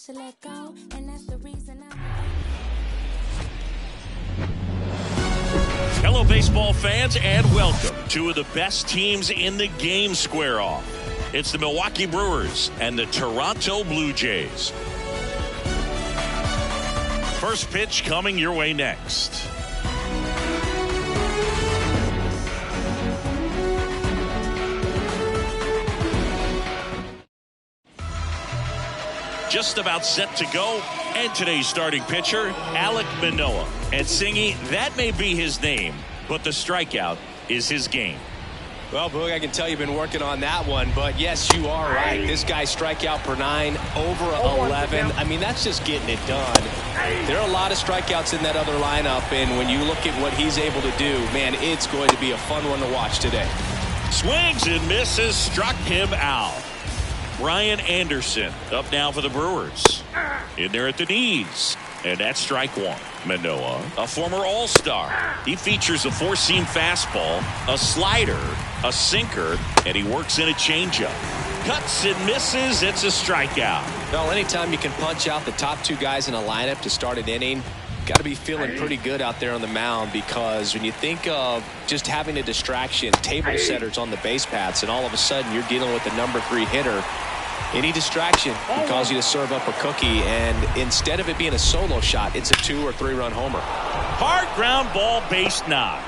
to let go, and that's the reason I'm. Hello, baseball fans, and welcome. Two of the best teams in the game square off. It's the Milwaukee Brewers and the Toronto Blue Jays. First pitch coming your way next. Just about set to go, and today's starting pitcher, Alek Manoah. And Singy, that may be his name, but the strikeout is his game. Well, Boog, I can tell you've been working on that one, but yes, you are right. This guy's strikeout per 9, over 11. I mean, that's just getting it done. There are a lot of strikeouts in that other lineup, and when you look at what he's able to do, man, it's going to be a fun one to watch today. Swings and misses, struck him out. Brian Anderson up now for the Brewers. In there at the knees. And that's strike one. Manoah, a former All-Star. He features a four-seam fastball, a slider, a sinker, and he works in a changeup. Cuts and misses. It's a strikeout. Well, anytime you can punch out the top two guys in a lineup to start an inning, got to be feeling pretty good out there on the mound, because when you think of just having a distraction, table setters on the base paths, and all of a sudden you're dealing with the number 3 hitter, any distraction can cause you to serve up a cookie, and instead of it being a solo shot, it's a 2 or 3 run homer. Hard ground ball, base knock.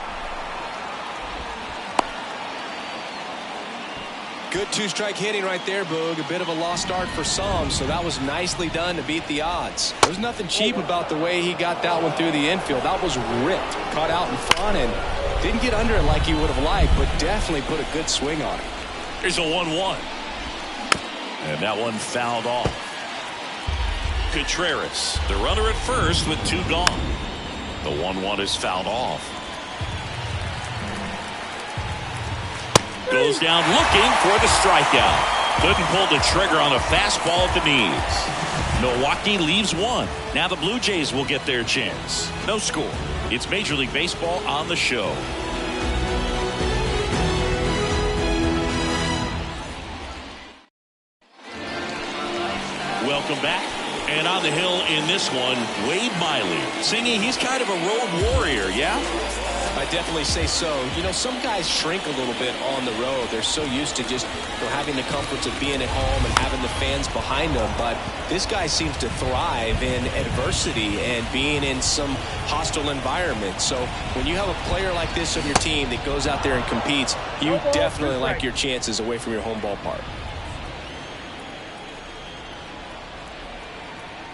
Good 2-strike hitting right there, Boog. A bit of a lost start for some, so that was nicely done to beat the odds. There's nothing cheap about the way he got that one through the infield. That was ripped, caught out in front, and didn't get under it like he would have liked, but definitely put a good swing on it. Here's a 1-1. And that one fouled off. Contreras, the runner at first with 2 gone. The 1-1 is fouled off. Goes down looking for the strikeout. Couldn't pull the trigger on a fastball at the knees. Milwaukee leaves 1. Now the Blue Jays will get their chance. No score. It's Major League Baseball on the show. Welcome back. And on the hill in this one, Wade Miley. Singy, he's kind of a road warrior, yeah? I definitely say so. You know, some guys shrink a little bit on the road. They're so used to just having the comforts of being at home and having the fans behind them. But this guy seems to thrive in adversity and being in some hostile environment. So when you have a player like this on your team that goes out there and competes, you definitely like your chances away from your home ballpark.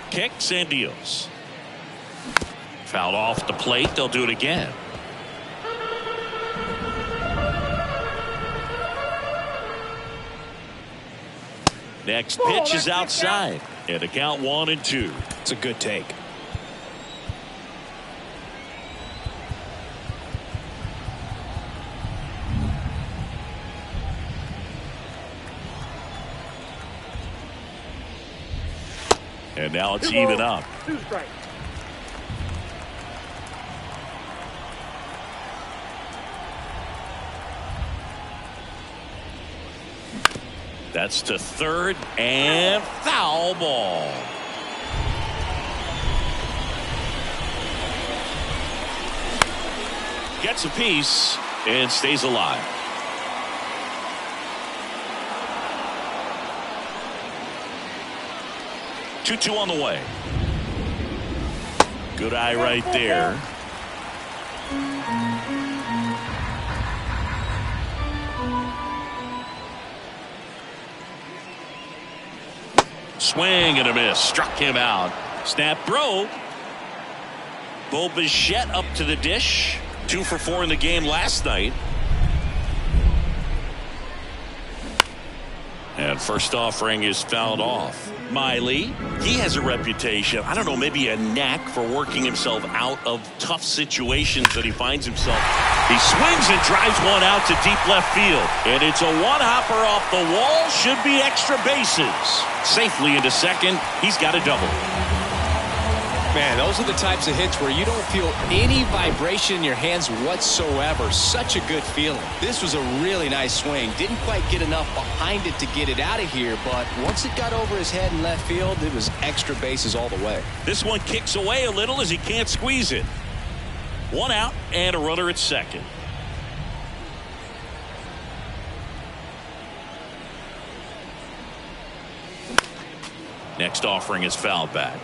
Kicks and deals. Fouled off the plate. They'll do it again. Next pitch is outside. And a count 1-2. It's a good take. And now it's even up. 2 strikes. That's to third, and foul ball. Gets a piece and stays alive. Two on the way. Good eye right there. Swing and a miss. Struck him out. Snap throw. Bo Bichette up to the dish. 2 for 4 in the game last night. And first offering is fouled off. Miley, he has a reputation, I don't know, maybe a knack for working himself out of tough situations that he finds himself. He swings and drives one out to deep left field. And it's a one-hopper off the wall. Should be extra bases. Safely into second. He's got a double. Man, those are the types of hits where you don't feel any vibration in your hands whatsoever. Such a good feeling. This was a really nice swing. Didn't quite get enough behind it to get it out of here, but once it got over his head in left field, it was extra bases all the way. This one kicks away a little as he can't squeeze it. One out and a runner at second. Next offering is foul back.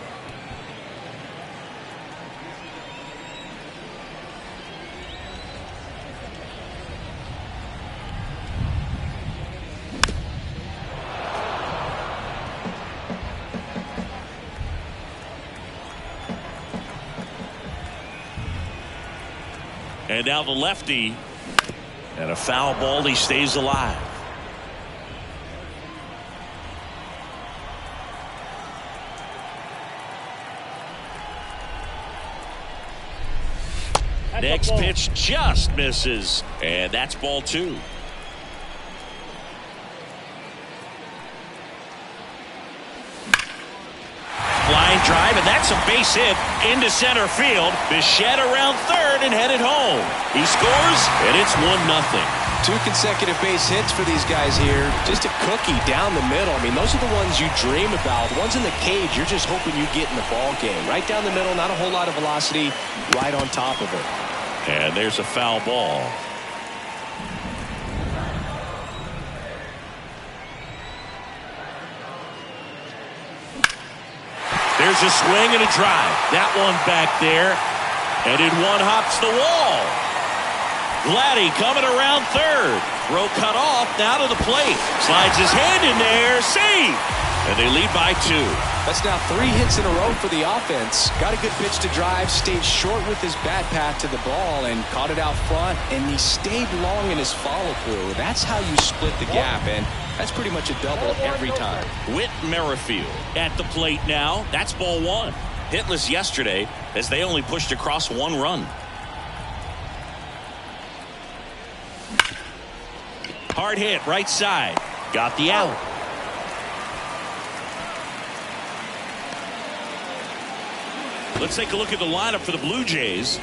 And now the lefty, and a foul ball. He stays alive. Next pitch just misses, and that's ball two. Line drive, and that's a base hit into center field. Bichette around third and headed home. He scores, and it's 1-0. 2 consecutive base hits for these guys here. Just a cookie down the middle. I mean, those are the ones you dream about. The ones in the cage, you're just hoping you get in the ball game. Right down the middle, not a whole lot of velocity, right on top of it. And there's a foul ball. There's a swing and a drive. That one back there. And in one hops the wall. Vladdy coming around third. Throw cut off. Now to the plate. Slides his hand in there. Save. And they lead by 2. That's now 3 hits in a row for the offense. Got a good pitch to drive. Stayed short with his bat path to the ball and caught it out front. And he stayed long in his follow through. That's how you split the gap. And that's pretty much a double every time. Whit Merrifield at the plate now. That's ball 1. Hitless yesterday as they only pushed across 1 run. Hard hit right side. Got the out. Let's take a look at the lineup for the Blue Jays.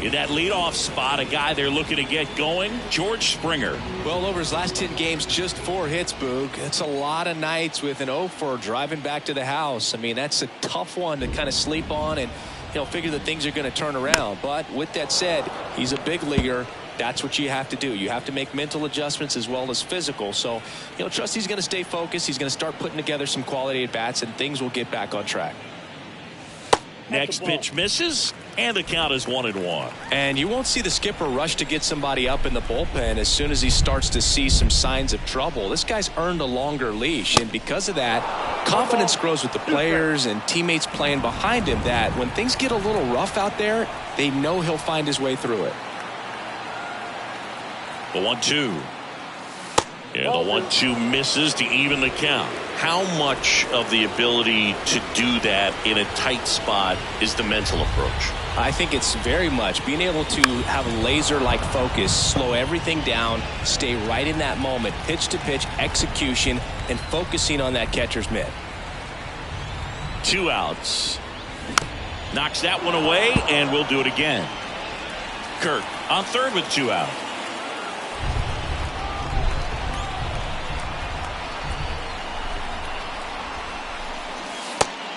In that leadoff spot, a guy they're looking to get going, George Springer. Well, over his last 10 games, just 4 hits, Boog. That's a lot of nights with an 0-for driving back to the house. I mean, that's a tough one to kind of sleep on and, figure that things are going to turn around. But with that said, he's a big leaguer. That's what you have to do. You have to make mental adjustments as well as physical. So, trust he's going to stay focused. He's going to start putting together some quality at-bats, and things will get back on track. Next pitch misses, and the count is 1-1. And you won't see the skipper rush to get somebody up in the bullpen as soon as he starts to see some signs of trouble. This guy's earned a longer leash, and because of that, confidence grows with the players and teammates playing behind him that when things get a little rough out there, they know he'll find his way through it. The 1-2. Yeah, the 1-2 misses to even the count. How much of the ability to do that in a tight spot is the mental approach? I think it's very much being able to have a laser-like focus, slow everything down, stay right in that moment, pitch-to-pitch execution, and focusing on that catcher's mitt. 2 outs. Knocks that one away, and we'll do it again. Kirk on third with 2 outs.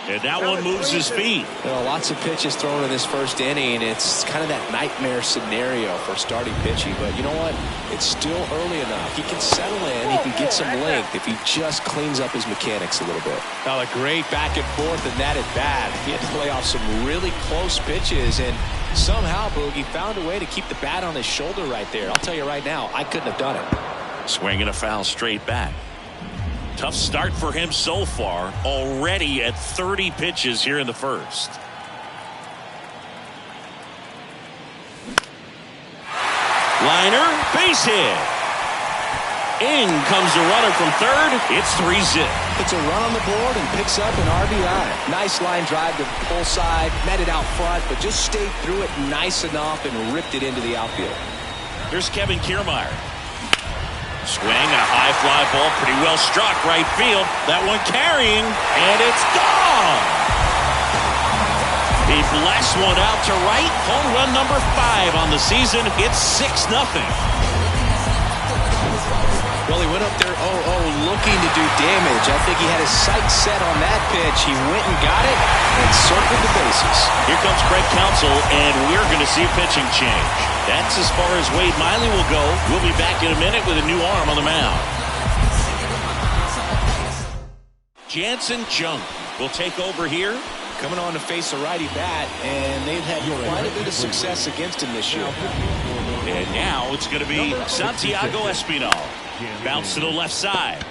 And that one moves his feet. Lots of pitches thrown in this first inning. It's kind of that nightmare scenario for starting pitching. But you know what? It's still early enough. He can settle in. He can get some length if he just cleans up his mechanics a little bit. Now, a great back and forth in that at bat. He had to play off some really close pitches. And somehow, Boogie found a way to keep the bat on his shoulder right there. I'll tell you right now, I couldn't have done it. Swinging a foul straight back. Tough start for him so far, already at 30 pitches here in the first. Liner, base hit. In comes the runner from third. It's 3-zip. Puts a run on the board and picks up an RBI. Nice line drive to the pull side, met it out front, but just stayed through it nice enough and ripped it into the outfield. Here's Kevin Kiermaier. Swing and a high fly ball, pretty well struck right field. That one carrying, and it's gone. He blasts one out to right. Home run number 5 on the season. It's 6-0. Well, he went up there 0-0 looking to do damage. I think he had his sights set on that pitch. He went and got it and circled the bases. Here comes Craig Counsell, and we're going to see a pitching change. That's as far as Wade Miley will go. We'll be back in a minute with a new arm on the mound. Jansen Junk will take over here. Coming on to face a righty bat, and they've had quite a bit of success against him this year. And now it's going to be Santiago Espinal. Bounce to the left side.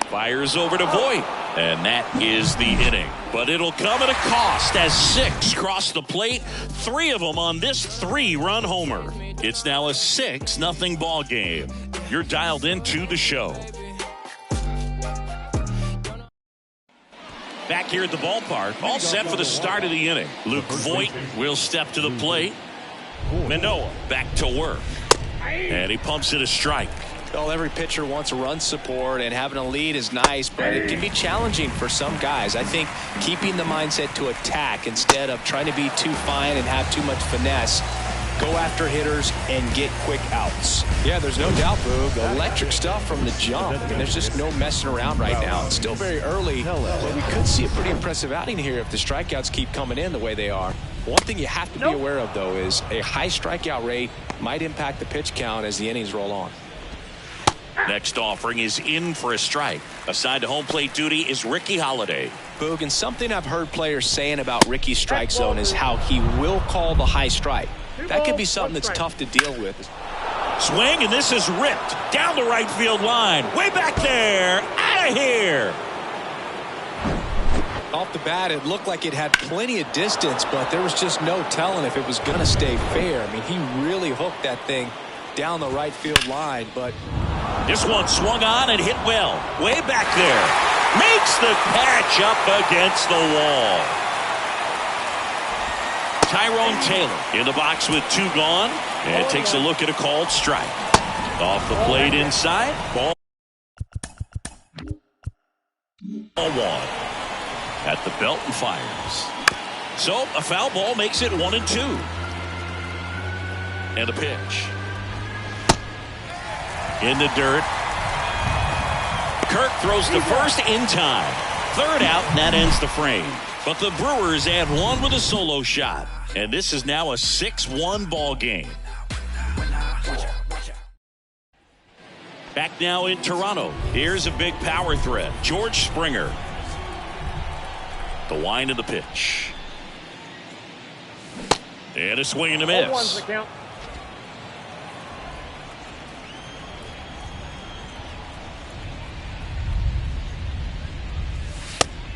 Fires over to Voit. And that is the inning. But it'll come at a cost as 6 cross the plate. 3 of them on this 3-run homer. It's now a 6-0 ball game. You're dialed into the show. Back here at the ballpark, all set for the start of the inning. Luke Voit will step to the plate. Manoah back to work. And he pumps it a strike. Well, every pitcher wants a run support, and having a lead is nice, but it can be challenging for some guys. I think keeping the mindset to attack instead of trying to be too fine and have too much finesse. Go after hitters and get quick outs. Yeah, there's no doubt, Boog. Electric stuff from the jump. I mean, there's just no messing around right now. It's still very early, but we could see a pretty impressive outing here if the strikeouts keep coming in the way they are. One thing you have to be aware of, though, is a high strikeout rate might impact the pitch count as the innings roll on. Next offering is in for a strike. Assigned to home plate duty is Ricky Holiday. Boog, and something I've heard players saying about Ricky's strike zone is how he will call the high strike. That could be something that's tough to deal with. Swing, and this is ripped down the right field line. Way back there. Out of here. Off the bat, it looked like it had plenty of distance, but there was just no telling if it was going to stay fair. I mean, he really hooked that thing down the right field line, but this one swung on and hit well. Way back there. Makes the catch up against the wall. Tyrone Taylor in the box with 2 gone, and takes a look at a called strike. Off the plate inside. Ball 1 at the belt and fires. So a foul ball makes it 1-2. And a pitch. In the dirt. Kirk throws to first in time. 3rd out, and that ends the frame. But the Brewers add 1 with a solo shot. And this is now a 6-1 ball game. Back now in Toronto. Here's a big power threat. George Springer. The wind of the pitch. And a swing and a miss.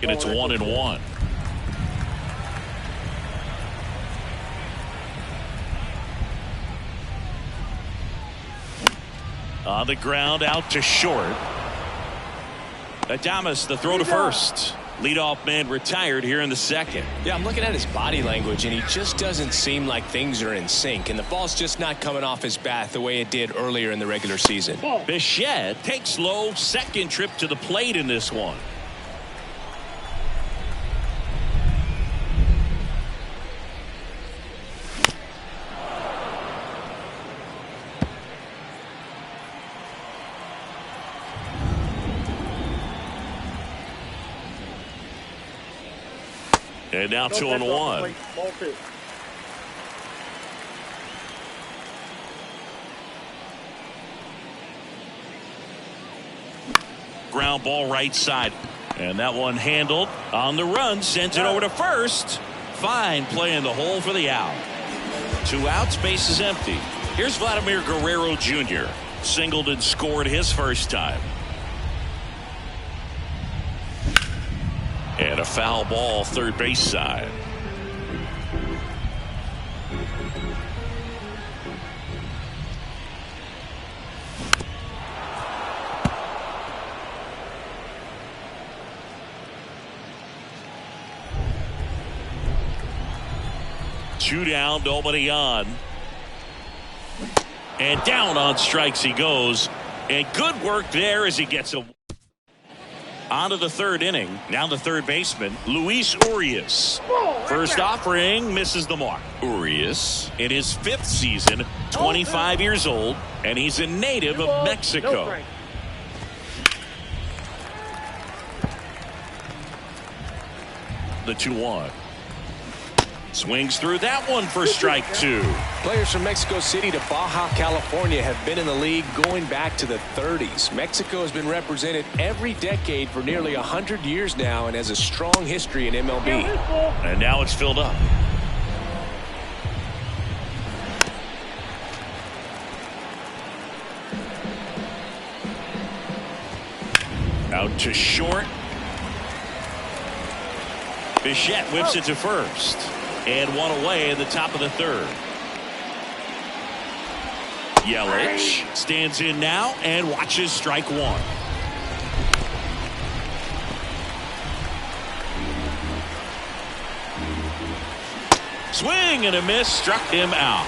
And it's 1-1. On the ground, out to short. Adames, the throw to first. Leadoff man retired here in the 2nd. Yeah, I'm looking at his body language, and he just doesn't seem like things are in sync, and the ball's just not coming off his bat the way it did earlier in the regular season. Bichette takes low, 2nd trip to the plate in this one. And now 2-1. Ground ball right side. And that one handled on the run. Sends it over to first. Fine play in the hole for the out. 2 outs, base is empty. Here's Vladimir Guerrero Jr. Singled and scored his first time. And a foul ball, 3rd base side. Two down, nobody on. And down on strikes he goes. And good work there as he gets a... On to the third inning. Now the third baseman, Luis Urias. First offering misses the mark. Urias in his 5th season, 25 years old, and he's a native of Mexico. The 2-1. Swings through that one for strike 2. Players from Mexico City to Baja California have been in the league going back to the 30s. Mexico has been represented every decade for nearly 100 years now and has a strong history in MLB. And now it's filled up. Out to short. Bichette whips it to first. And one away in the top of the third. Yelich stands in now and watches strike 1. Swing and a miss, struck him out.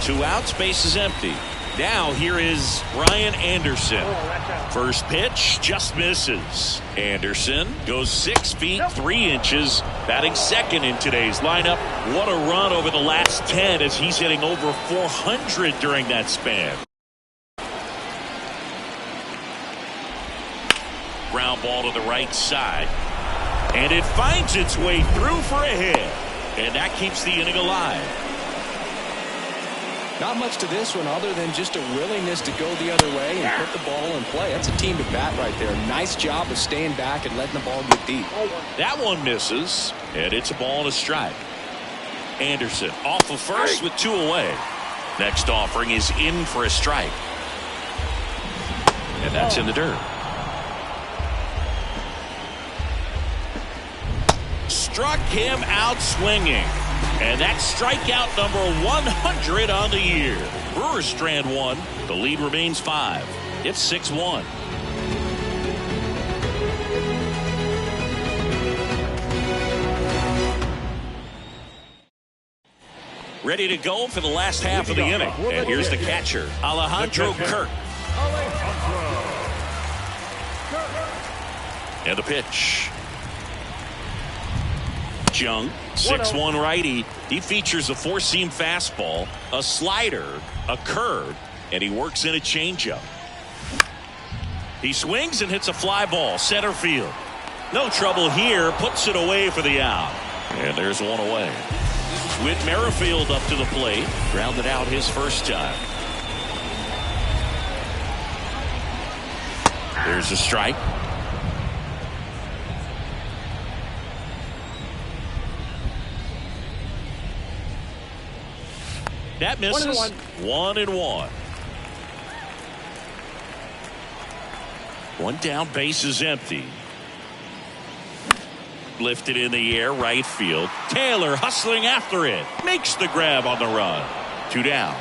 2 outs, base is empty. Now here is Brian Anderson. First pitch just misses. Anderson goes 6 feet 3 inches, batting second in today's lineup. What a run over the last 10 as he's hitting over 400 during that span. Ground ball to the right side. And it finds its way through for a hit. And that keeps the inning alive. Not much to this one other than just a willingness to go the other way and put the ball in play. That's a team to bat right there. Nice job of staying back and letting the ball get deep. That one misses, and it's a ball and a strike. Anderson off of first with 2 away. Next offering is in for a strike. And that's in the dirt. Struck him out swinging. And that's strikeout number 100 on the year. Brewers strand 1. The lead remains 5. It's 6-1. Ready to go for the last half of the inning. And here's the catcher, Alejandro Kirk. And the pitch. Jung, 6'1" righty. He features a 4-seam fastball, a slider, a curve, and he works in a changeup. He swings and hits a fly ball, center field. No trouble here, puts it away for the out. And there's one away. Whit Merrifield up to the plate, grounded out his first time. There's a strike. That misses. 1-1. One down, base is empty. Lifted in the air, right field. Taylor hustling after it. Makes the grab on the run. 2 down.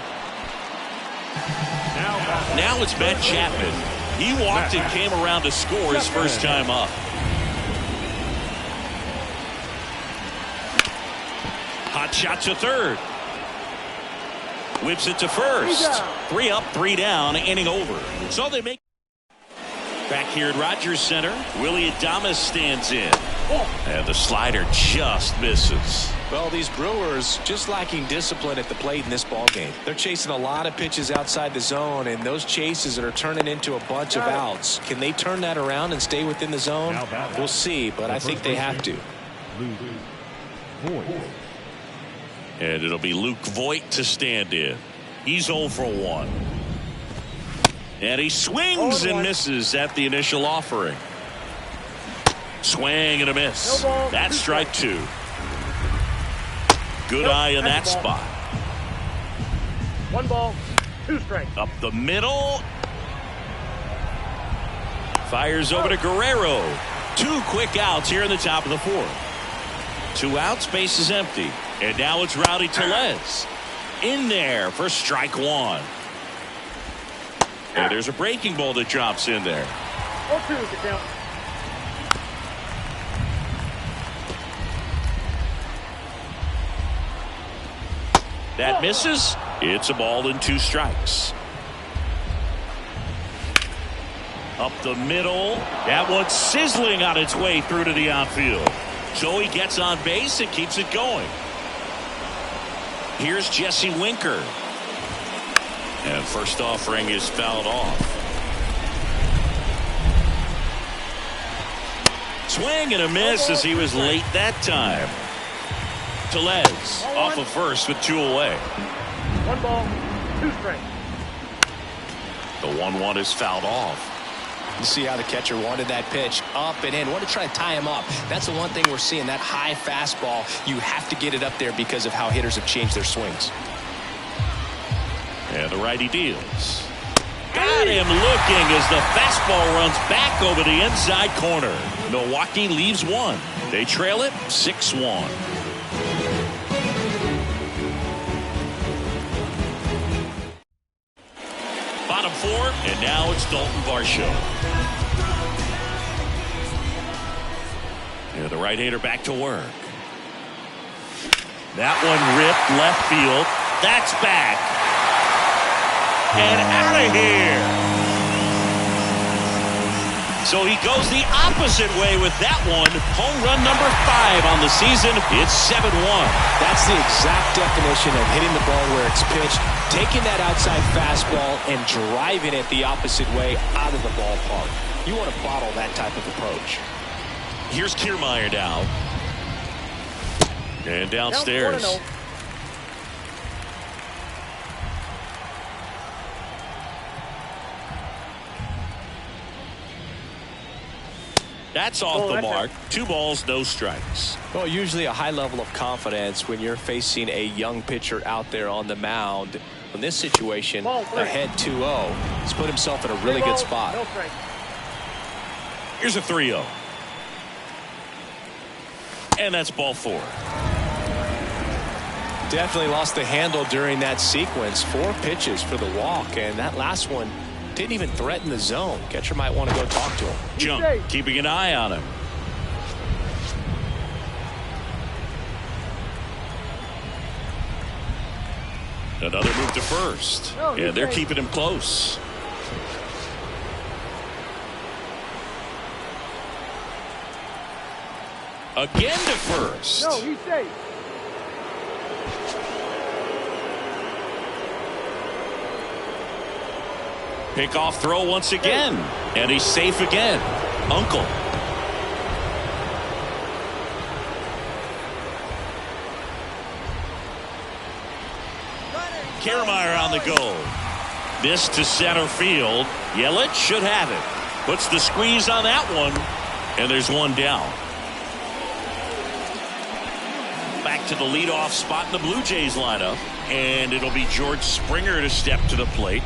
Now it's Matt Chapman. He walked and came around to score his first time up. Hot shot to third. Whips it to first. 3 up, 3 down, inning over. So they make. Back here at Rogers Center, Willie Adames stands in. And the slider just misses. Well, these Brewers just lacking discipline at the plate in this ball game. They're chasing a lot of pitches outside the zone, and those chases are turning into a bunch of outs. Can they turn that around and stay within the zone? We'll see, but I think they have to. And it'll be Luke Voit to stand in. He's 0 for 1. And he swings and misses at the initial offering. Swing and a miss. That's strike 2. Good eye in that spot. 1 ball, 2 strikes. Up the middle. Fires over to Guerrero. 2 quick outs here in the top of the 4th. 2 outs, base is empty. And now it's Rowdy Tellez. In there for strike 1. And there's a breaking ball that drops in there. 0-2 is the count. That misses. It's a ball and 2 strikes. Up the middle. That one's sizzling on its way through to the outfield. So he gets on base and keeps it going. Here's Jesse Winker. And first offering is fouled off. Swing and a miss as he was late that time. Tellez off of first with 2 away. 1 ball, 2 strikes. The 1-1 is fouled off. You see how the catcher wanted that pitch up and in. Wanted to try to tie him up. That's the one thing we're seeing, that high fastball. You have to get it up there because of how hitters have changed their swings. And the righty deals. Got him looking as the fastball runs back over the inside corner. Milwaukee leaves 1. They trail it 6-1. Bottom 4, and now it's Dalton Varsho. Yeah, the right-hander back to work. That one ripped left field. That's back. And out of here. So he goes the opposite way with that one. Home run number 5 on the season. It's 7-1. That's the exact definition of hitting the ball where it's pitched, taking that outside fastball and driving it the opposite way out of the ballpark. You want to bottle that type of approach. Here's Kiermaier now. And downstairs. That's off the mark. 2 balls, no strikes. Well, usually a high level of confidence when you're facing a young pitcher out there on the mound. In this situation, ahead 2-0, he's put himself in a really good spot. Here's a 3-0. And that's ball 4. Definitely lost the handle during that sequence. 4 pitches for the walk, and that last one didn't even threaten the zone. Catcher might want to go talk to him. Jump, keeping an eye on him. Another move to first. Yeah, they're keeping him close. Again to first. No, he's safe. Pickoff throw once again. And he's safe again. Uncle. Kiermaier on the go. This to center field. Yelich should have it. Puts the squeeze on that one. And there's one down. Back to the leadoff spot in the Blue Jays lineup. And it'll be George Springer to step to the plate.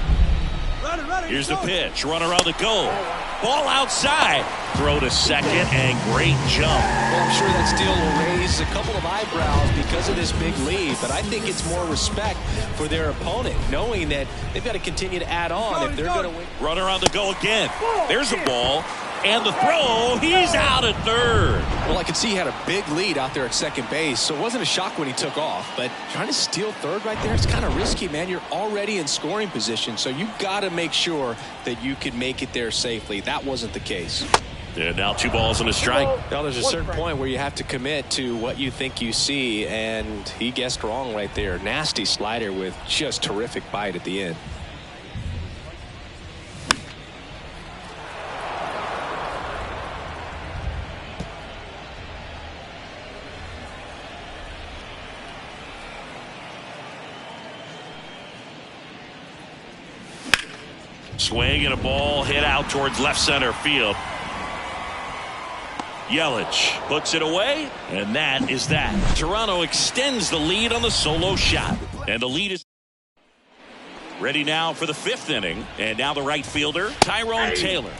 Here's the pitch. Runner on the go. Ball outside. Throw to second and great jump. Well, I'm sure that steal will raise a couple of eyebrows because of this big lead, but I think it's more respect for their opponent, knowing that they've got to continue to add on if they're going to win. Runner on the go again. There's a ball. And the throw, he's out at third. Well, I could see he had a big lead out there at second base, so it wasn't a shock when he took off. But trying to steal third right there, it's kind of risky, man. You're already in scoring position, so you got to make sure that you can make it there safely. That wasn't the case. And now 2 balls and a strike. Now, there's a certain point where you have to commit to what you think you see, and he guessed wrong right there. Nasty slider with just terrific bite at the end. Swing and a ball hit out towards left center field. Yelich puts it away, and that is that. Toronto extends the lead on the solo shot, and the lead is ready now for the 5th inning. And now the right fielder, Tyrone Taylor.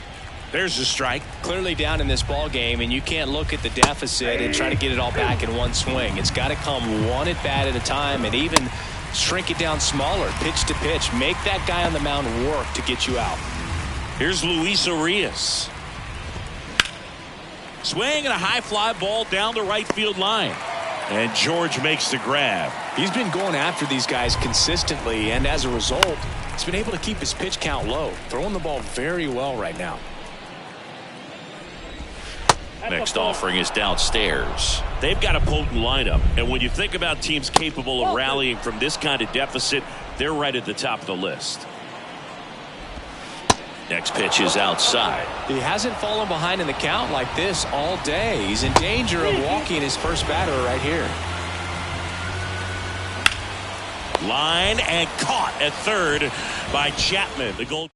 There's the strike. Clearly down in this ball game, and you can't look at the deficit and try to get it all back in one swing. It's got to come one at bat at a time, and even shrink it down smaller, pitch to pitch. Make that guy on the mound work to get you out. Here's Luis Urias. Swing and a high fly ball down the right field line. And George makes the grab. He's been going after these guys consistently, and as a result, he's been able to keep his pitch count low, throwing the ball very well right now. Next offering is downstairs. They've got a potent lineup, and when you think about teams capable of rallying from this kind of deficit, they're right at the top of the list. Next pitch is outside. He hasn't fallen behind in the count like this all day. He's in danger of walking his first batter right here. Line and caught at third by Chapman. The goal.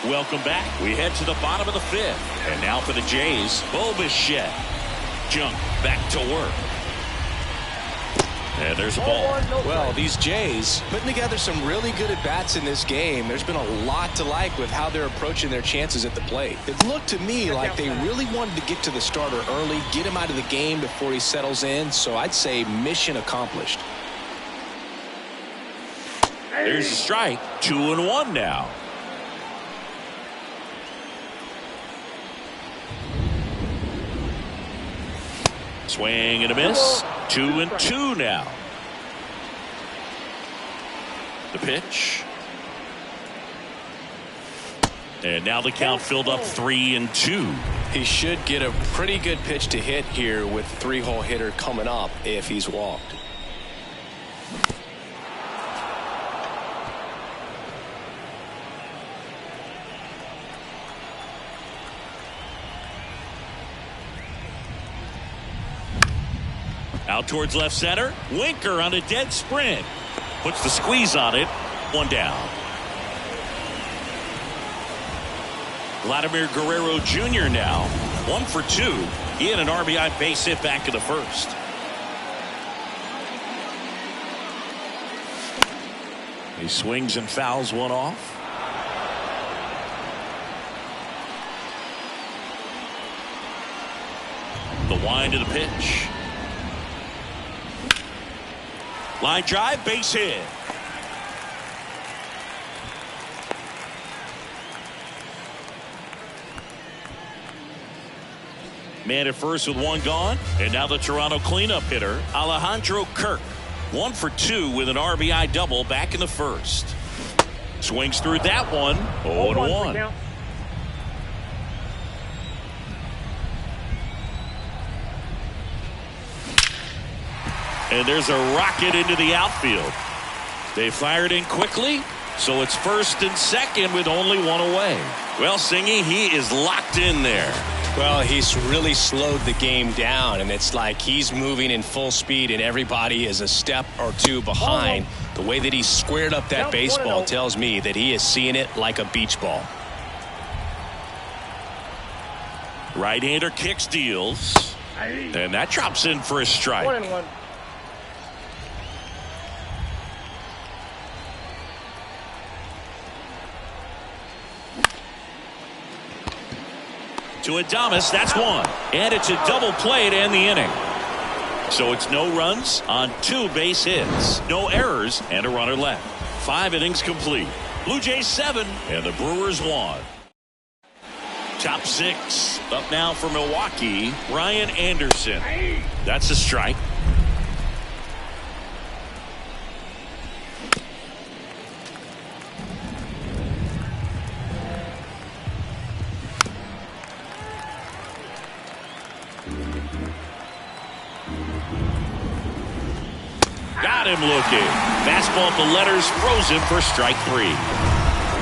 Welcome back. We head to the bottom of the fifth. And now for the Jays, Bo Bichette. Junk back to work. And there's a ball. Well, these Jays putting together some really good at-bats in this game. There's been a lot to like with how they're approaching their chances at the plate. It looked to me like they really wanted to get to the starter early, get him out of the game before he settles in. So I'd say mission accomplished. There's a strike. 2-1 now. Swing and a miss. 2-2 now. The pitch. And now the count filled up 3-2. He should get a pretty good pitch to hit here with three-hole hitter coming up if he's walked. Out towards left center. Winker on a dead sprint. Puts the squeeze on it. One down. Vladimir Guerrero Jr. now. 1 for 2. He had an RBI base hit back in the first. He swings and fouls one off. The wind of the pitch. Line drive, base hit. Man at first with one gone. And now the Toronto cleanup hitter, Alejandro Kirk. 1 for 2 with an RBI double back in the first. Swings through that one. 0-1. And there's a rocket into the outfield. They fired in quickly, so it's first and second with only one away. Well, Singy, he is locked in there. Well, he's really slowed the game down, and it's like he's moving in full speed, and everybody is a step or two behind. The way that he squared up that baseball tells me that he is seeing it like a beach ball. Right-hander kicks, deals. And that drops in for a strike. 1-1. To Adames, that's one. And it's a double play to end the inning. So it's no runs on 2 base hits, no errors, and a runner left. 5 innings complete. Blue Jays 7 and the Brewers 1. Top 6 up now for Milwaukee. Ryan Anderson. That's a strike. Got him looking. Fastball at the letters, frozen for strike 3.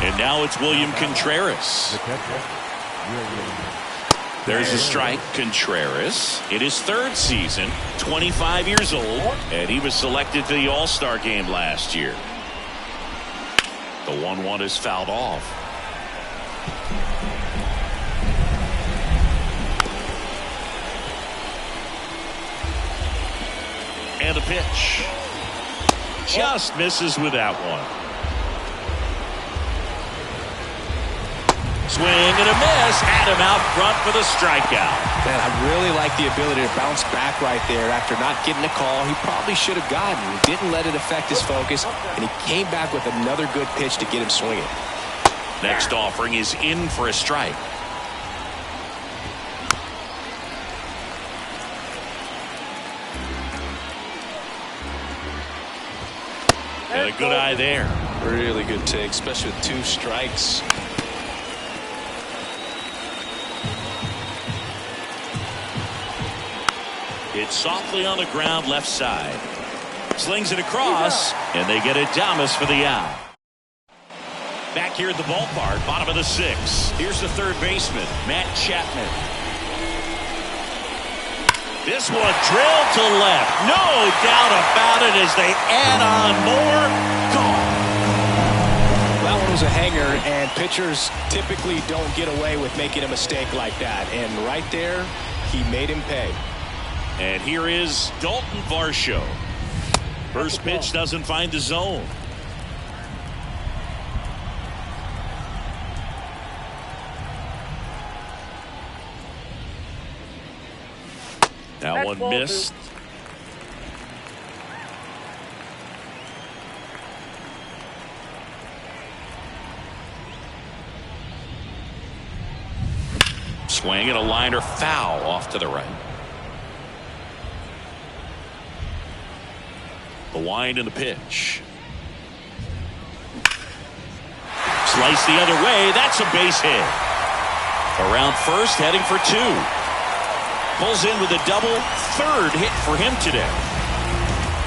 And now it's William Contreras. There's a strike. Contreras in his 3rd season, 25 years old, and he was selected to the All-Star game last year. The 1-1 is fouled off. And the pitch. Just misses with that one. Swing and a miss. Had him out front for the strikeout. Man, I really like the ability to bounce back right there after not getting a call he probably should have gotten. Didn't let it affect his focus, and he came back with another good pitch to get him swinging. Next offering is in for a strike. And a good eye there. Really good take, especially with 2 strikes. Hit softly on the ground left side. Slings it across, and they get Adames for the out. Back here at the ballpark, bottom of the 6th. Here's the third baseman, Matt Chapman. This one drilled to left. No doubt about it as they add on more. Gone. That one was a hanger, and pitchers typically don't get away with making a mistake like that. And right there, he made him pay. And here is Dalton Varsho. First pitch doesn't find the zone. That one missed. Swing and a liner foul off to the right. The wind and the pitch. Slice the other way. That's a base hit. Around first, heading for 2. Pulls in with a double. Third hit for him today.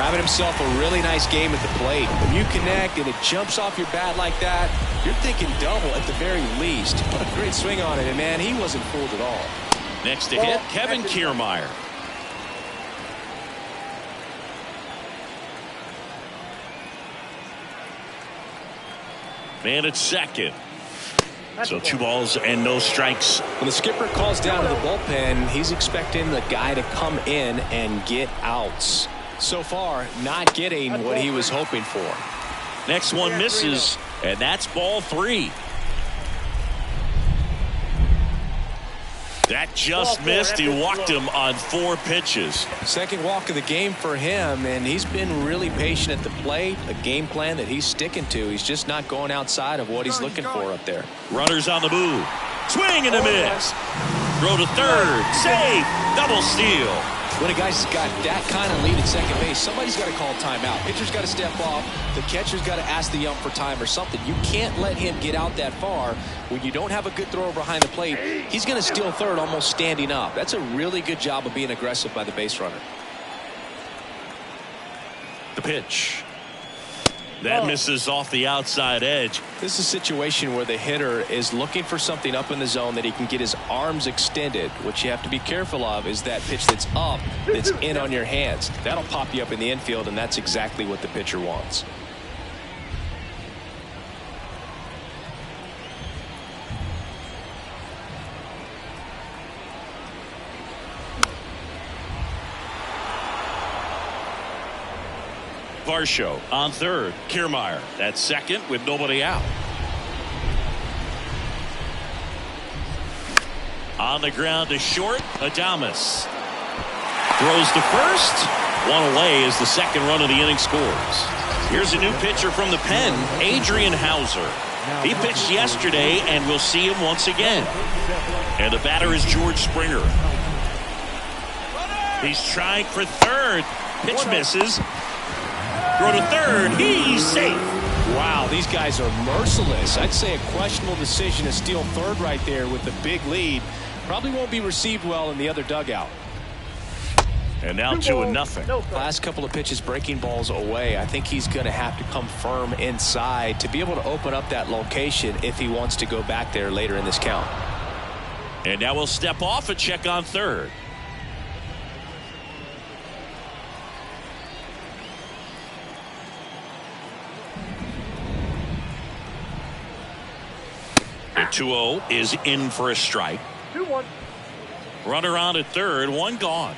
Having himself a really nice game at the plate. When you connect and it jumps off your bat like that, you're thinking double at the very least. What a great swing on it, and man, he wasn't fooled at all. Next to hit, Kevin Kiermaier. Man at second. So 2 balls and no strikes. When the skipper calls down to the bullpen, he's expecting the guy to come in and get outs. So far, not getting what he was hoping for. Next one misses, and that's ball 3. That just missed. He walked him on 4 pitches. Second walk of the game for him, and he's been really patient at the plate. A game plan that he's sticking to. He's just not going outside of what he's looking for up there. Runners on the move. Swing and a miss. Throw to third. Save. Double steal. When a guy's got that kind of lead at second base, somebody's got to call timeout. Pitcher's got to step off. The catcher's got to ask the ump for time or something. You can't let him get out that far when you don't have a good thrower behind the plate. He's going to steal third almost standing up. That's a really good job of being aggressive by the base runner. The pitch. That misses off the outside edge. This is a situation where the hitter is looking for something up in the zone that he can get his arms extended. What you have to be careful of is that pitch that's up, that's in on your hands. That'll pop you up in the infield, and that's exactly what the pitcher wants. Varsho on third. Kiermaier at second with nobody out. On the ground to short. Adames throws to first. One away as the second run of the inning scores. Here's a new pitcher from the pen, Adrian Hauser. He pitched yesterday, and we'll see him once again. And the batter is George Springer. He's trying for third. Pitch misses. Throw to third. He's safe. Wow, these guys are merciless. I'd say a questionable decision to steal third right there with the big lead. Probably won't be received well in the other dugout. And now 2-0. Last couple of pitches breaking balls away. I think he's going to have to come firm inside to be able to open up that location if he wants to go back there later in this count. And now we'll step off and check on third. The 2-0 is in for a strike. 2-1. Runner on at third, one gone.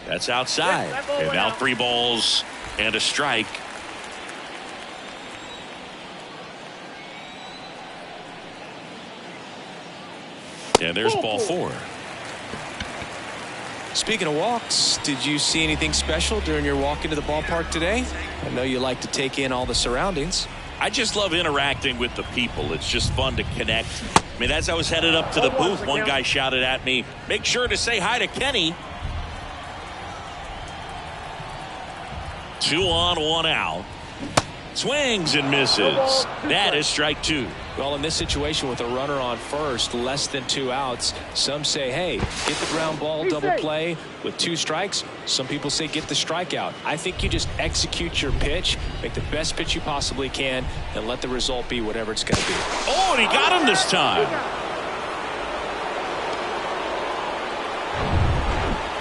That's outside. And now 3 balls and a strike. And there's ball 4. Speaking of walks, did you see anything special during your walk into the ballpark today? I know you like to take in all the surroundings. I just love interacting with the people. It's just fun to connect. I mean, as I was headed up to the booth, one guy shouted at me, "Make sure to say hi to Kenny." 2 on, 1 out. Swings and misses. That is strike two. Well, in this situation with a runner on first, less than 2 outs, some say, hey, get the ground ball, double play with 2 strikes. Some people say get the strikeout. I think you just execute your pitch, make the best pitch you possibly can, and let the result be whatever it's going to be. Oh, and he got him this time.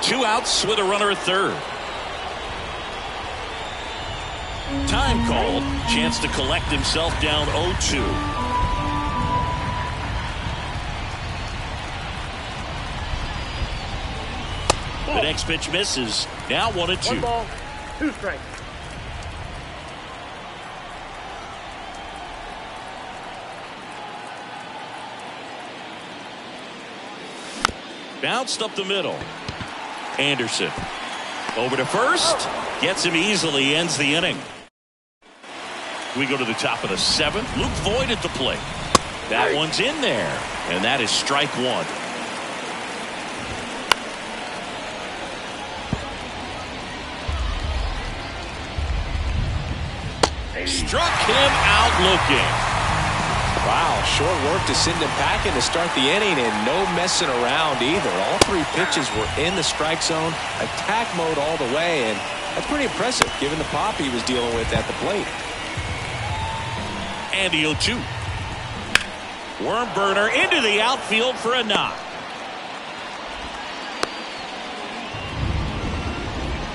2 outs with a runner at third. Time called. Chance to collect himself down 0-2. The next pitch misses. Now 1-2. 1 ball, 2 strikes. Bounced up the middle. Anderson over to first. Gets him easily. Ends the inning. We go to the top of the 7th. Luke Voigt at the plate. That one's in there. And that is strike 1. Struck him out looking. Wow, short work to send him packing to start the inning, and no messing around either. All 3 pitches were in the strike zone, attack mode all the way, and that's pretty impressive given the pop he was dealing with at the plate. And the 0-2. Worm burner into the outfield for a knock.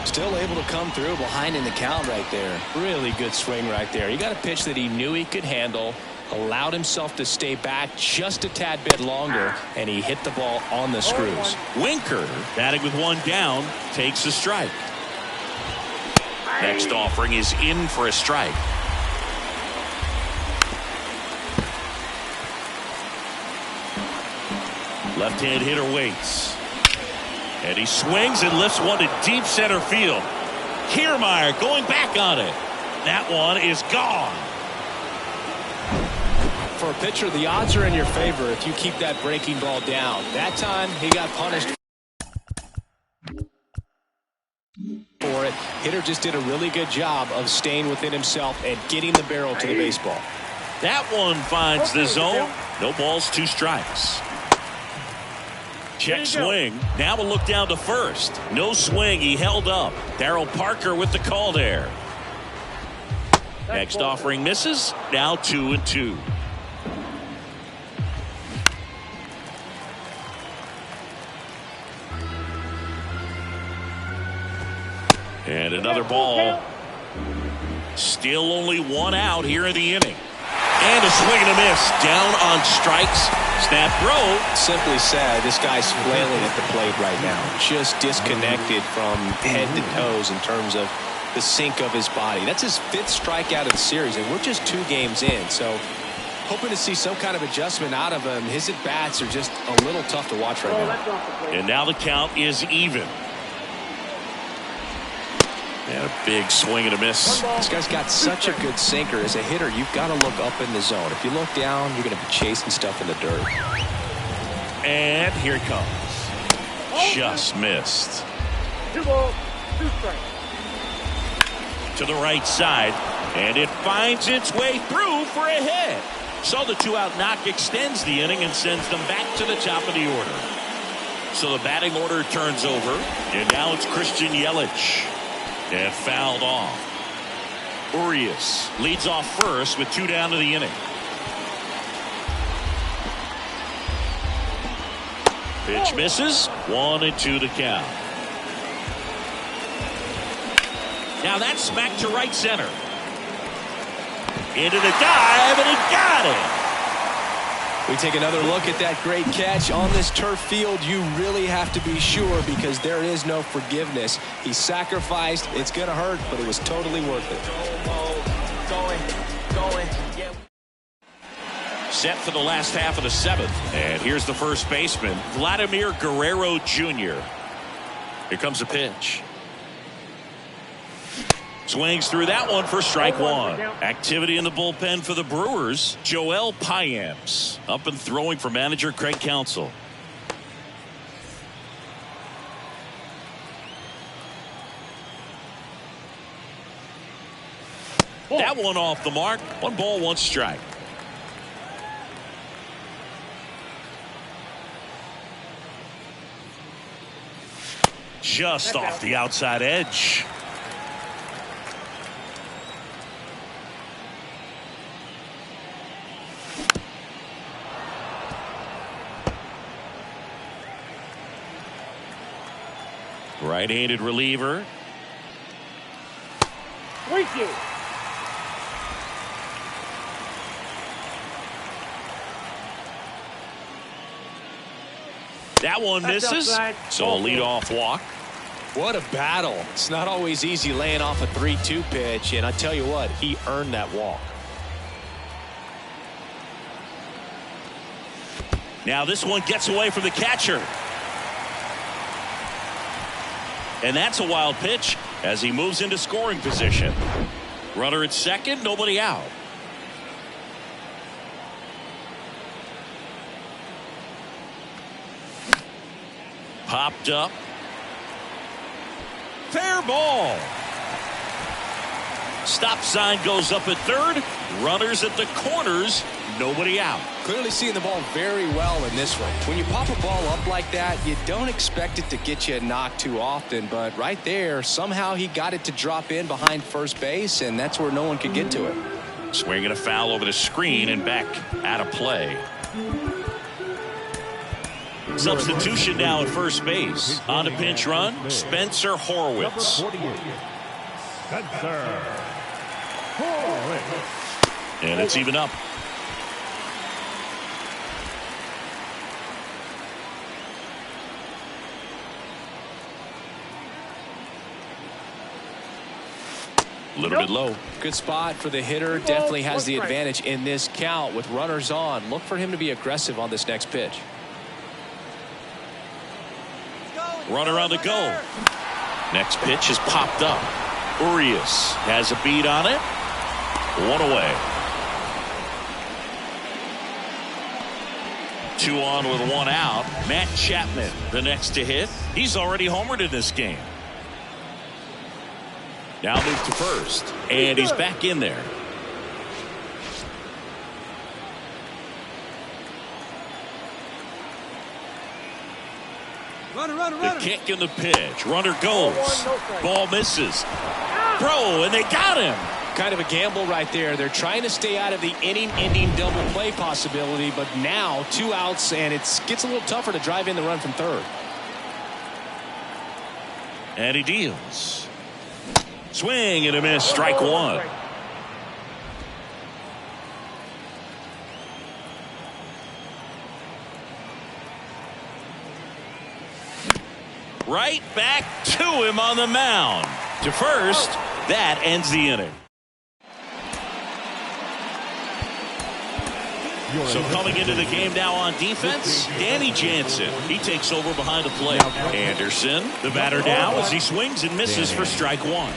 Still able to come through behind in the count right there. Really good swing right there. He got a pitch that he knew he could handle, allowed himself to stay back just a tad bit longer, and he hit the ball on the screws. Winker, batting with 1 down, takes a strike. Next offering is in for a strike. Left-hand hitter waits. And he swings and lifts one to deep center field. Kiermaier going back on it. That one is gone. For a pitcher, the odds are in your favor if you keep that breaking ball down. That time, he got punished for it. Hitter just did a really good job of staying within himself and getting the barrel to the baseball. That one finds the zone. No balls, 2 strikes. Check swing. Now we'll look down to first. No swing. He held up. Darryl Parker with the call there. Next offering misses. Now 2-2. And another ball. Still only 1 out here in the inning. And a swing and a miss. Down on strikes. Snap throw. Simply said, this guy's flailing at the plate right now. Just disconnected from head to toes in terms of the sink of his body. That's his 5th strikeout of the series, and we're just 2 games in. So hoping to see some kind of adjustment out of him. His at-bats are just a little tough to watch right now. And now the count is even. And a big swing and a miss. This guy's got such a good sinker. As a hitter, you've got to look up in the zone. If you look down, you're going to be chasing stuff in the dirt. And here it comes. Just missed. 2 balls, 2 strikes. To the right side. And it finds its way through for a hit. So the 2-out knock extends the inning and sends them back to the top of the order. So the batting order turns over. And now it's Christian Yelich. And fouled off. Urias leads off first with 2 down to the inning. Pitch misses. 1-2 to count. Now that's smacked to right center. Into the dive, and he got it. We take another look at that great catch. On this turf field, you really have to be sure because there is no forgiveness. He sacrificed. It's going to hurt, but it was totally worth it. Set for the last half of the 7th. And here's the first baseman, Vladimir Guerrero Jr. Here comes the pitch. Swings through that one for strike 1. Activity in the bullpen for the Brewers. Joel Payamps up and throwing for manager Craig Counsell. That one off the mark. 1 ball, 1 strike. Just off the outside edge. Right-handed reliever. Thank you. That one misses. So a leadoff walk. What a battle. It's not always easy laying off a 3-2 pitch, and I tell you what, he earned that walk. Now this one gets away from the catcher. And that's a wild pitch as he moves into scoring position. Runner at second, nobody out. Popped up. Fair ball. Stop sign goes up at third. Runners at the corners. Nobody out. Clearly seeing the ball very well in this one. When you pop a ball up like that, you don't expect it to get you a knock too often. But right there, somehow he got it to drop in behind first base, and that's where no one could get to it. Swinging a foul over the screen and back out of play. Substitution now at first base. On a pinch run, Spencer Horwitz. And it's even up. A little bit low. Good spot for the hitter. Definitely has the advantage in this count with runners on. Look for him to be aggressive on this next pitch. Runner on the go. Next pitch is popped up. Urias has a beat on it. 1 away. 2 on with 1 out. Matt Chapman, the next to hit. He's already homered in this game. Now move to first, and he's back in there. The kick and the pitch. Runner goes. Ball misses. Throw, and they got him. Kind of a gamble right there. They're trying to stay out of the inning-ending double play possibility, but now 2 outs, and it gets a little tougher to drive in the run from third. And he deals. Swing and a miss. Strike 1. Right back to him on the mound. To first. That ends the inning. So coming into the game now on defense, Danny Jansen. He takes over behind the plate. Anderson, the batter now as he swings and misses for strike 1.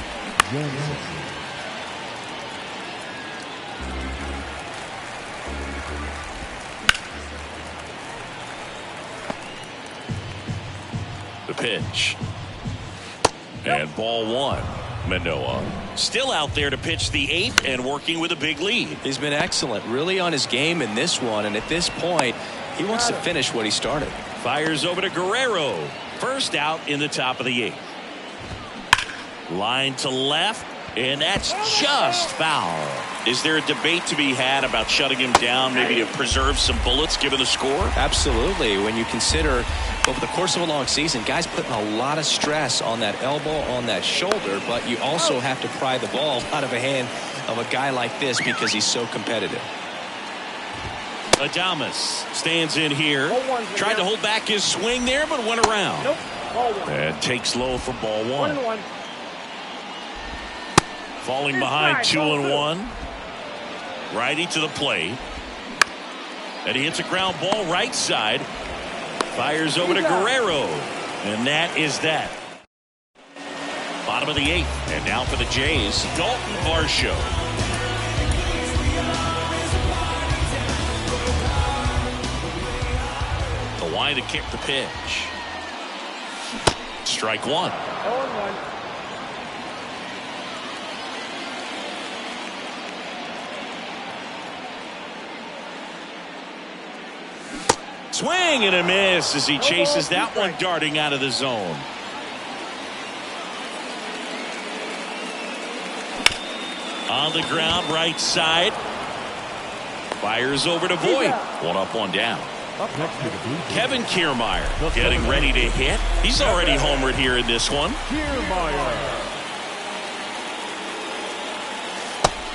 The pitch. And ball 1. Manoah still out there to pitch the 8th and working with a big lead. He's been excellent, really on his game in this one, and at this point he wants to finish what he started. Fires over to Guerrero. First out in the top of the 8th. Line to left, and that's just foul. Is there a debate to be had about shutting him down, maybe to preserve some bullets given the score? Absolutely. When you consider over the course of a long season, guys putting a lot of stress on that elbow, on that shoulder, but you also have to pry the ball out of a hand of a guy like this because he's so competitive. Adames stands in here. Tried to hold back his swing there, but went around. Nope. Ball 1. And takes low for ball 1. 1-1. Falling behind 2-1. Righty to the plate. And he hits a ground ball right side. Fires over to Guerrero. And that is that. Bottom of the 8th. And now for the Jays, Dalton Varsho. The line to kick the pitch. Strike 1. 0-1. Swing and a miss as he chases that one darting out of the zone. On the ground, right side. Fires over to Voit. One up, one down. Kevin Kiermaier getting ready to hit. He's already homered here in this one.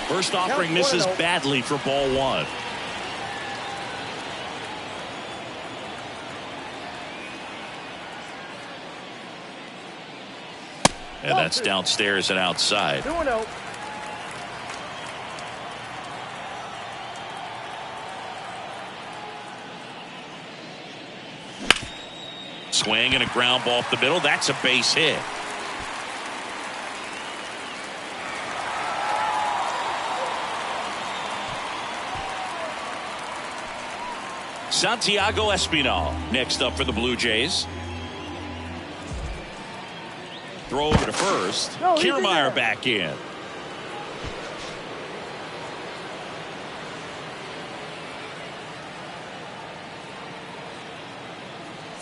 First offering misses badly for ball one. And that's downstairs and outside. 2-0. Swing and a ground ball up the middle. That's a base hit. Santiago Espinal next up for the Blue Jays. Throw over to first. Kiermaier back in.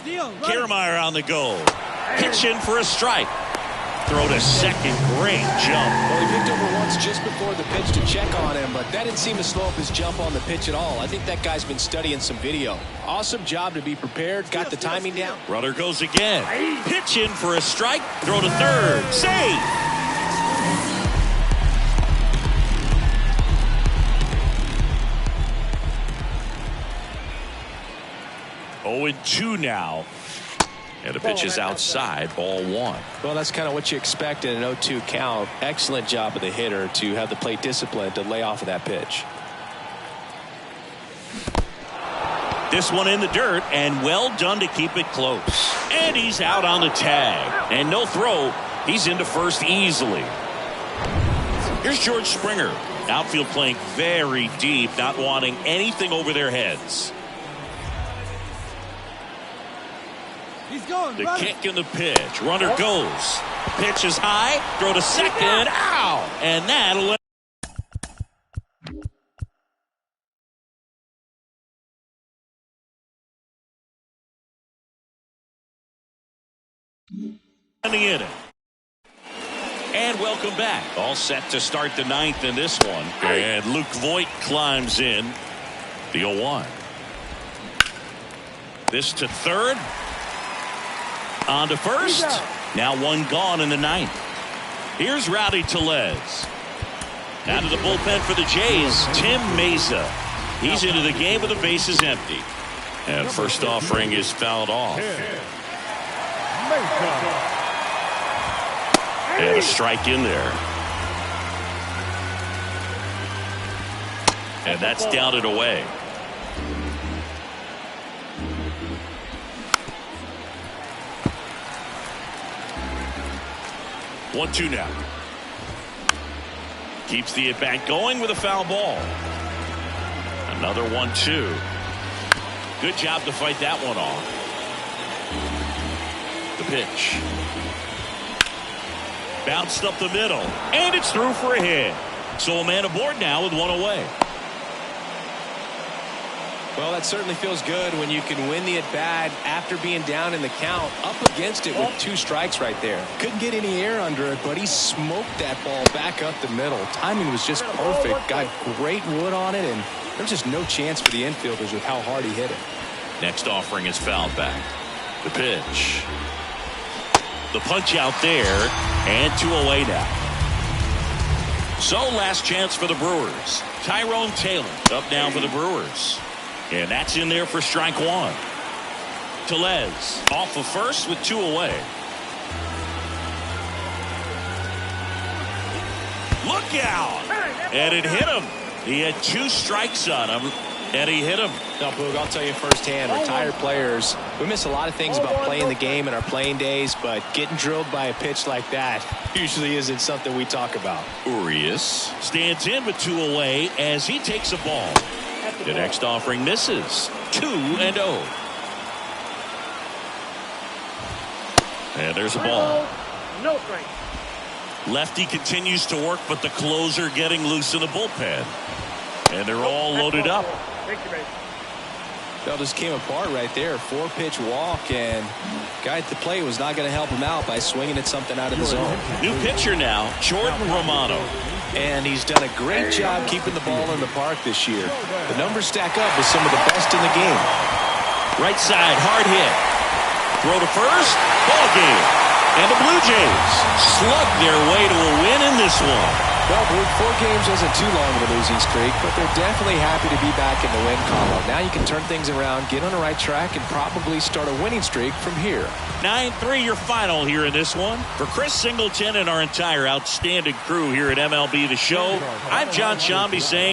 Kiermaier on the go. Pitching for a strike. Throw to second. Great jump. Well, he picked over once just before the pitch to check on him, but that didn't seem to slow up his jump on the pitch at all. I think that guy's been studying some video. Awesome job to be prepared. Got the timing down. Runner goes again. Pitching for a strike. Throw to third. Save. Oh, 0-2 now. And the pitch is outside, ball one. Well, that's kind of what you expect in an 0-2 count. Excellent job of the hitter to have the plate discipline to lay off of that pitch. This one in the dirt, and well done to keep it close. And he's out on the tag. And no throw. He's into first easily. Here's George Springer. Outfield playing very deep, not wanting anything over their heads. The kick and the pitch. Runner goes. Pitch is high. Throw to second. Ow! And that'll. In the inning. And welcome back. All set to start the ninth in this one. And Luke Voit climbs in. The 0-1. This to third. On to first. Now one gone in the ninth. Here's Rowdy Tellez. Out of the bullpen for the Jays, Tim Mesa. He's into the game with the bases empty. And first offering is fouled off. And a strike in there. And that's down and away. One, two now. Keeps the at-bat going with a foul ball. Another 1-2. Good job to fight that one off. The pitch. Bounced up the middle. And it's through for a hit. So a man aboard now with one away. Well, that certainly feels good when you can win the at-bat after being down in the count, up against it with 2 strikes right there. Couldn't get any air under it, but he smoked that ball back up the middle. Timing was just perfect. Got great wood on it, and there's just no chance for the infielders with how hard he hit it. Next offering is fouled back. The pitch. The punch out there, and 2 away now. So last chance for the Brewers. Tyrone Taylor up now for the Brewers. And that's in there for strike one. Tellez off of first with 2 away. Look out! And it hit him. He had 2 strikes on him, and he hit him. Now, Boog, I'll tell you firsthand, retired players, we miss a lot of things about playing the game in our playing days, but getting drilled by a pitch like that usually isn't something we talk about. Urias stands in with 2 away as he takes a ball. The next offering misses. 2-0. And there's a ball. No strike. Lefty continues to work, but the closer getting loose in the bullpen. And they're all loaded up. It just came apart right there. 4-pitch walk, and guy at the plate was not going to help him out by swinging at something out of the zone. New pitcher now, Jordan Romano. And he's done a great job keeping the ball in the park this year. The numbers stack up with some of the best in the game. Right side, hard hit. Throw to first, ball game. And the Blue Jays slug their way to a win in this one. Well, Blue, 4 games wasn't too long of a losing streak, but they're definitely happy to be back in the win column. Now you can turn things around, get on the right track, and probably start a winning streak from here. 9-3 your final here in this one. For Chris Singleton and our entire outstanding crew here at MLB The Show, I'm John Shambi saying